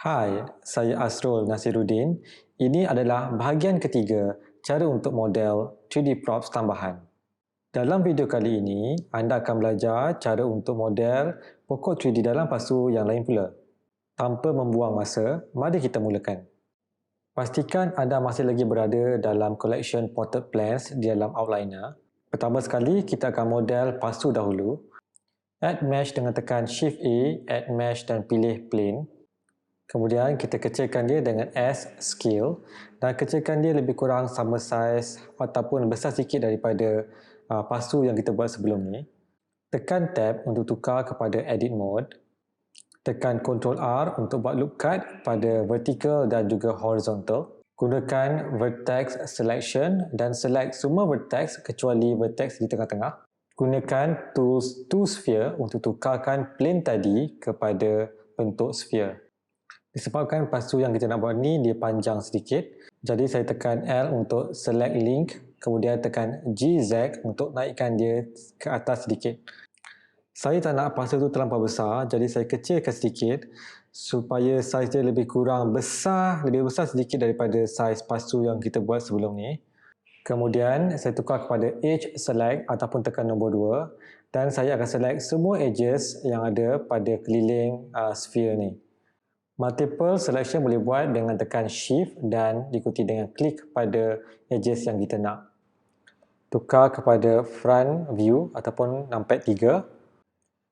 Hai, saya Asrul Nasiruddin. Ini adalah bahagian ketiga cara untuk model 3D props tambahan. Dalam video kali ini, anda akan belajar cara untuk model pokok 3D dalam pasu yang lain pula. Tanpa membuang masa, mari kita mulakan. Pastikan anda masih lagi berada dalam collection Potted Plans di dalam Outliner. Pertama sekali, kita akan model pasu dahulu. Add Mesh dengan tekan Shift A, Add Mesh dan pilih Plane. Kemudian kita kecilkan dia dengan S scale dan kecilkan dia lebih kurang sama saiz ataupun besar sikit daripada pasu yang kita buat sebelum ni. Tekan Tab untuk tukar kepada Edit Mode. Tekan Ctrl R untuk buat loop cut pada vertical dan juga horizontal. Gunakan Vertex Selection dan select semua vertex kecuali vertex di tengah-tengah. Gunakan Tools to Sphere untuk tukarkan plane tadi kepada bentuk sphere. Disebabkan pasu yang kita nak buat ni dia panjang sedikit, jadi saya tekan L untuk select link, kemudian tekan GZ untuk naikkan dia ke atas sedikit. Saya tak nak pasu tu terlampau besar, jadi saya kecilkan sedikit supaya saiz dia lebih besar sedikit daripada saiz pasu yang kita buat sebelum ni. Kemudian saya tukar kepada Edge Select ataupun tekan nombor 2 dan saya akan select semua edges yang ada pada keliling sphere ni. Multiple selection boleh buat dengan tekan Shift dan diikuti dengan klik pada edges yang kita nak. Tukar kepada front view ataupun numpad 3.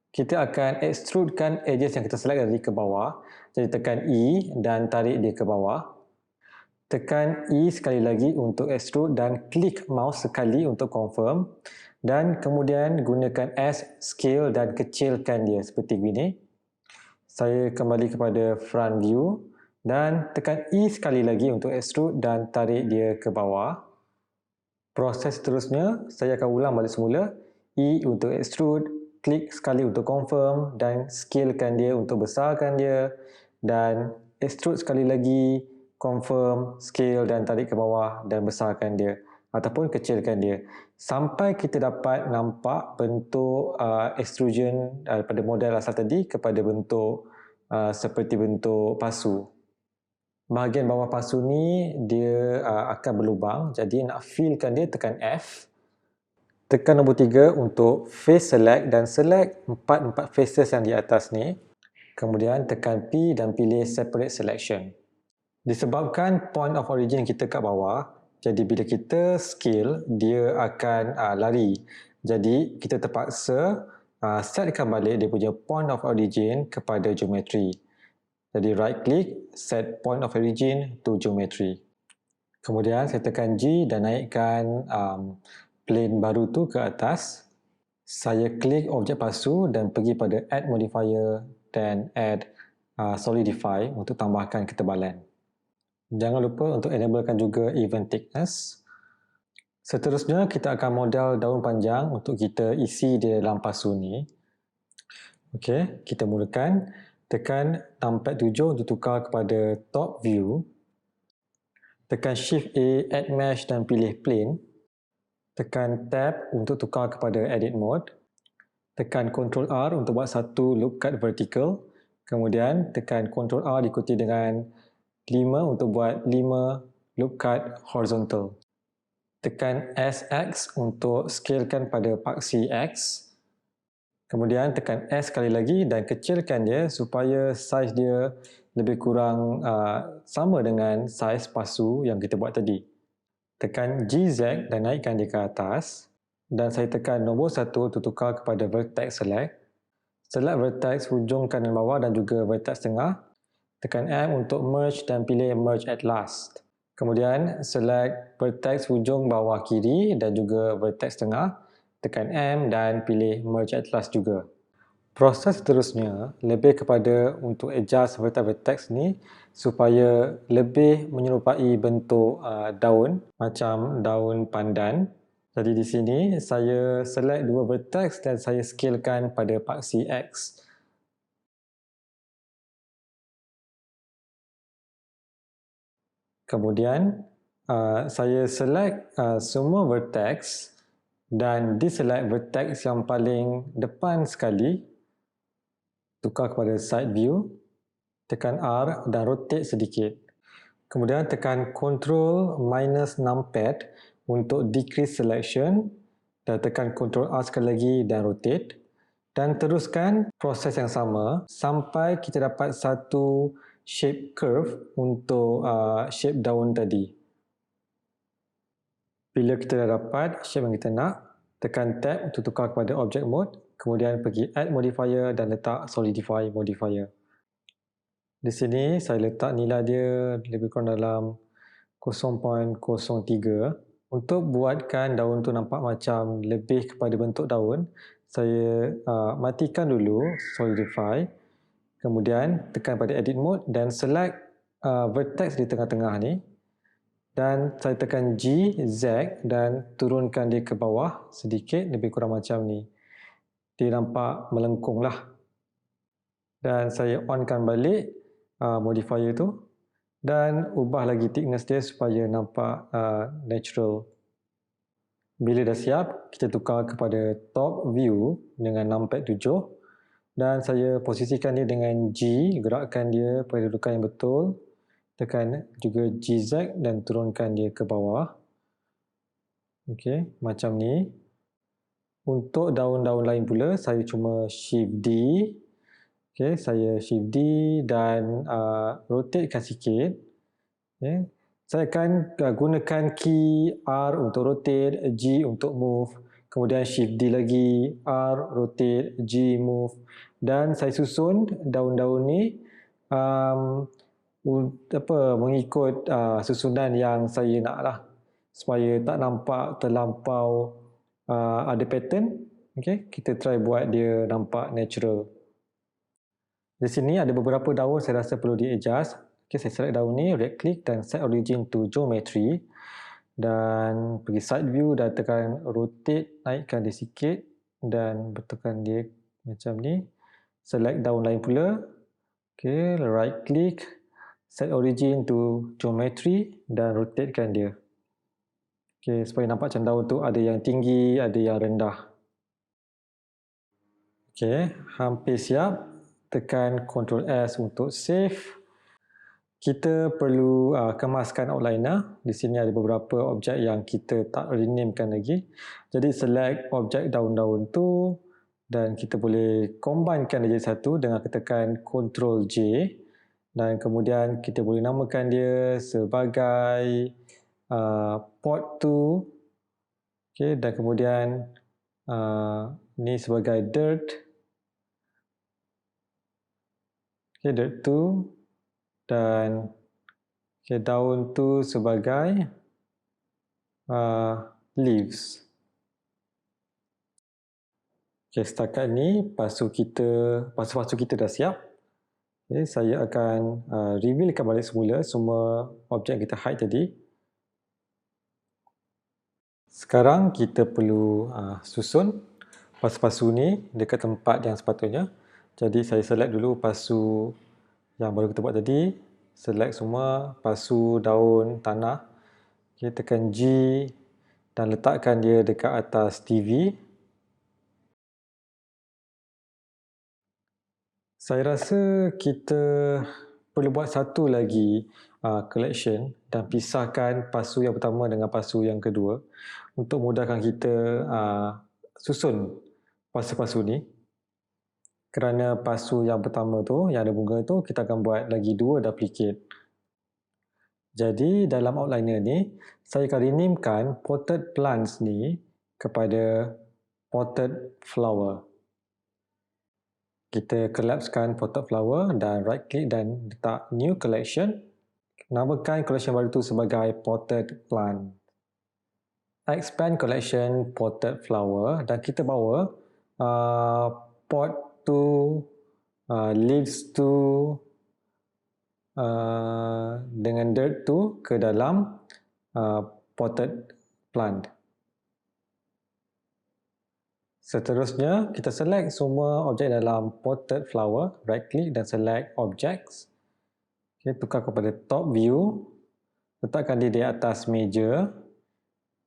Kita akan extrudekan edges yang kita select dari ke bawah. Jadi tekan E dan tarik dia ke bawah. Tekan E sekali lagi untuk extrude dan klik mouse sekali untuk confirm. Dan kemudian gunakan S scale dan kecilkan dia seperti ini. Saya kembali kepada front view dan tekan E sekali lagi untuk extrude dan tarik dia ke bawah. Proses seterusnya, saya akan ulang balik semula. E untuk extrude, klik sekali untuk confirm dan scalekan dia untuk besarkan dia. Dan extrude sekali lagi, confirm, scale dan tarik ke bawah dan besarkan dia. Ataupun kecilkan dia. Sampai kita dapat nampak bentuk extrusion daripada model asal tadi kepada bentuk seperti bentuk pasu. Bahagian bawah pasu ni dia akan berlubang, jadi nak fillkan dia tekan F. Tekan nombor 3 untuk face select dan select 4 faces yang di atas ni. Kemudian tekan P dan pilih separate selection. Disebabkan point of origin kita kat bawah, jadi bila kita scale, dia akan lari. Jadi kita terpaksa setkan balik dia punya point of origin kepada geometry. Jadi right click, set point of origin to geometry. Kemudian saya tekan G dan naikkan plane baru tu ke atas. Saya klik objek pasu dan pergi pada add modifier dan add solidify untuk tambahkan ketebalan. Jangan lupa untuk enablekan juga event thickness. Seterusnya kita akan model daun panjang untuk kita isi di dalam pasu ni. Okey, kita mulakan. Tekan numpad 7 untuk tukar kepada top view. Tekan Shift A, Add Mesh dan pilih Plane. Tekan Tab untuk tukar kepada Edit Mode. Tekan Ctrl R untuk buat satu loop cut vertical. Kemudian tekan Ctrl R diikuti dengan 5 untuk buat 5 loop cut horizontal. Tekan SX untuk scalekan pada paksi X. Kemudian tekan S sekali lagi dan kecilkan dia supaya saiz dia lebih kurang sama dengan saiz pasu yang kita buat tadi. Tekan GZ dan naikkan dia ke atas. Dan saya tekan nombor 1 untuk tukar kepada vertex select. Select vertex hujung kanan bawah dan juga vertex tengah. Tekan M untuk merge dan pilih merge at last. Kemudian select vertex hujung bawah kiri dan juga vertex tengah. Tekan M dan pilih merge at last juga. Proses seterusnya lebih kepada untuk adjust vertex ni supaya lebih menyerupai bentuk daun macam daun pandan. Jadi di sini saya select dua vertex dan saya scalekan pada paksi X. Kemudian saya select semua vertex dan deselect vertex yang paling depan sekali. Tukar kepada side view. tekan R dan rotate sedikit. Kemudian tekan Ctrl minus numpad untuk decrease selection dan tekan Ctrl R sekali lagi dan rotate. Dan teruskan proses yang sama sampai kita dapat satu shape curve untuk shape daun tadi. Bila kita dah dapat shape yang kita nak, tekan tab untuk tukar kepada object mode, kemudian pergi add modifier dan letak solidify modifier. Di sini saya letak nilai dia lebih kurang dalam 0.03 untuk buatkan daun tu nampak macam lebih kepada bentuk daun. Saya matikan dulu solidify, kemudian tekan pada edit mode dan select vertex di tengah-tengah ni. Dan saya tekan G, Z dan turunkan dia ke bawah sedikit, lebih kurang macam ni. Dia nampak melengkung lah. Dan saya onkan balik modifier tu dan ubah lagi thickness dia supaya nampak natural. Bila dah siap, kita tukar kepada top view dengan numpad 7 dan saya posisikan dia dengan G, gerakkan dia pada kedudukan yang betul. Tekan juga GZ dan turunkan dia ke bawah. Okey, macam ni. Untuk daun-daun lain pula, saya cuma Shift D. Okey, saya Shift D dan rotatekan sikit. Okay. Saya akan gunakan key R untuk rotate, G untuk move, kemudian Shift D lagi, R, rotate, G, move. Dan saya susun daun-daun ni mengikut susunan yang saya nak lah, supaya tak nampak terlampau ada pattern. Okay, kita try buat dia nampak natural. Di sini ada beberapa daun saya rasa perlu di-adjust. Okay, saya select daun ni, right click dan set origin to geometry dan pergi side view dan tekan rotate, naikkan dia sikit dan betulkan dia macam ni. Select daun lain pula. Okay, right click, set origin to geometry dan rotatekan dia. Okay, supaya nampak macam daun tu ada yang tinggi, ada yang rendah. Okay, hampir siap. Tekan Ctrl S untuk save. Kita perlu kemaskan outliner. Di sini ada beberapa objek yang kita tak renamekan lagi. Jadi select objek daun-daun tu dan kita boleh combinekan dia jadi satu dengan tekan Ctrl J. Dan kemudian kita boleh namakan dia sebagai pot 2. Okay, dan kemudian ni sebagai dirt. Okay, dirt 2 dan okay, daun tu sebagai leaves. Okay, setakat ni pasu kita dah siap. Okay, saya akan revealkan balik semua objek yang kita hide tadi. Sekarang kita perlu susun pasu-pasu ni dekat tempat yang sepatutnya. Jadi saya select dulu pasu yang baru kita buat tadi. Select semua pasu daun tanah. Okay, tekan G dan letakkan dia dekat atas TV. Saya rasa kita perlu buat satu lagi collection dan pisahkan pasu yang pertama dengan pasu yang kedua untuk mudahkan kita susun pasu-pasu ni. Kerana pasu yang pertama tu, yang ada bunga tu, kita akan buat lagi 2 duplicate. Jadi dalam outliner ni, saya akan renamekan potted plants ni kepada potted flower. Kita collapsekan potted flower dan right click dan letak new collection. Namakan collection baru tu sebagai potted plant. Expand collection potted flower dan kita bawa pot tu, leaves tu dengan dirt tu ke dalam potted plant. Seterusnya, kita select semua objek dalam potted flower, right click dan select objects. Okay, tukar kepada top view, letakkan dia di atas meja.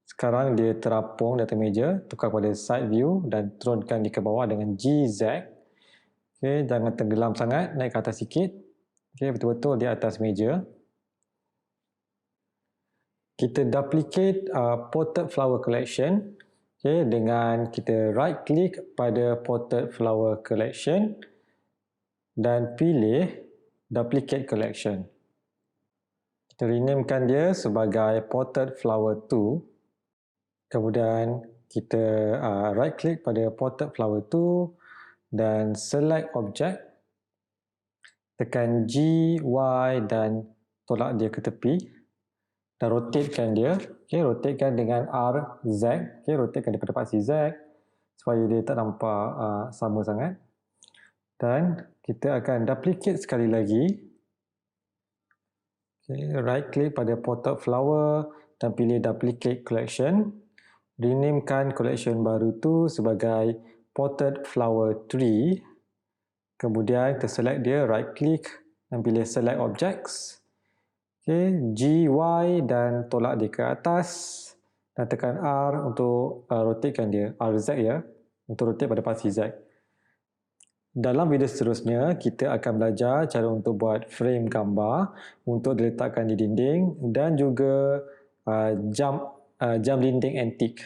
Sekarang dia terapung di atas meja, tukar kepada side view dan turunkan dia ke bawah dengan GZ. Okay, jangan tenggelam sangat, naik ke atas sikit. Okay, betul-betul di atas meja. Kita duplicate potted flower collection, okay, dengan kita right click pada potted flower collection dan pilih duplicate collection. Kita renamekan dia sebagai potted flower 2. Kemudian kita right click pada potted flower 2 dan select object, tekan G, Y dan tolak dia ke tepi dan rotatekan dia. Okay, rotatekan dengan R, Z. Okay, rotatekan daripada pasi Z supaya dia tak nampak sama sangat. Dan kita akan duplicate sekali lagi. Okay, right click pada potted flower dan pilih duplicate collection. Renamekan collection baru tu sebagai potted flower 3. Kemudian kita select dia, right click dan pilih select objects. Okay, G, Y dan tolak dia ke atas dan tekan R untuk rotatekan dia, RZ ya, untuk rotate pada pasi Z. Dalam video seterusnya, kita akan belajar cara untuk buat frame gambar untuk diletakkan di dinding dan juga jam dinding antik.